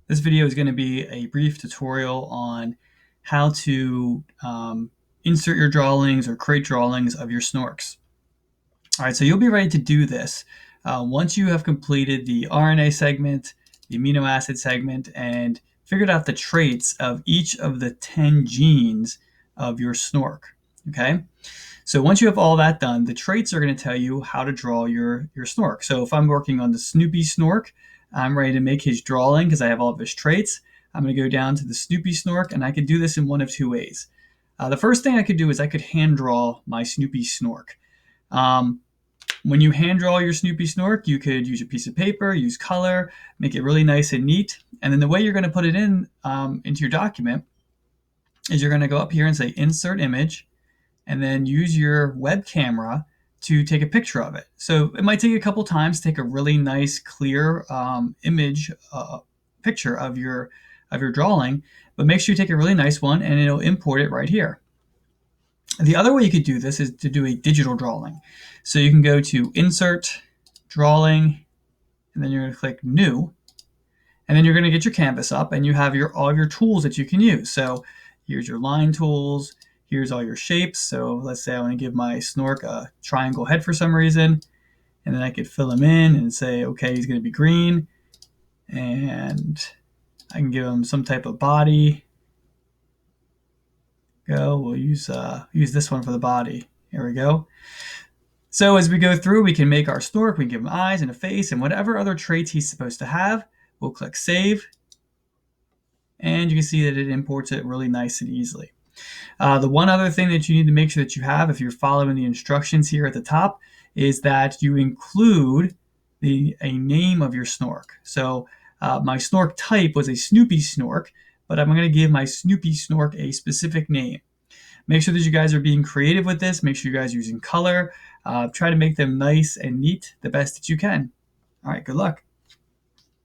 This video is going to be a brief tutorial on how to insert your drawings or create drawings of your Snorks. All right, so you'll be ready to do this once you have completed the RNA segment, the amino acid segment, and figured out the traits of each of the 10 genes of your Snork. Okay, so once you have all that done, the traits are going to tell you how to draw your Snork. So if I'm working on the Snoopy Snork, I'm ready to make his drawing because I have all of his traits. I'm going to go down to the Snoopy Snork, and I could do this in one of two ways. The first thing I could do is I could hand draw my Snoopy Snork. When you hand draw your Snoopy Snork, you could use a piece of paper, use color, make it really nice and neat. And then the way you're going to put it in into your document is you're going to go up here and say Insert Image, and then use your web camera to take a picture of it. So it might take a couple times to take a really nice, clear image picture of your drawing, but make sure you take a really nice one, and it'll import it right here. The other way you could do this is to do a digital drawing. So you can go to Insert, Drawing, and then you're going to click New, and then you're going to get your canvas up, and you have all of your tools that you can use. So here's your line tools. Here's all your shapes. So let's say I want to give my Snork a triangle head for some reason. And then I could fill him in and say, okay, he's going to be green. And I can give him some type of body. We'll use this one for the body. Here we go. So as we go through, we can make our Snork. We can give him eyes and a face and whatever other traits he's supposed to have. We'll click Save. And you can see that it imports it really nice and easily. The one other thing that you need to make sure that you have, if you're following the instructions here at the top, is that you include a name of your Snork. So my Snork type was a Snoopy Snork, but I'm going to give my Snoopy Snork a specific name. Make sure that you guys are being creative with this. Make sure you guys are using color. Try to make them nice and neat the best that you can. All right, good luck.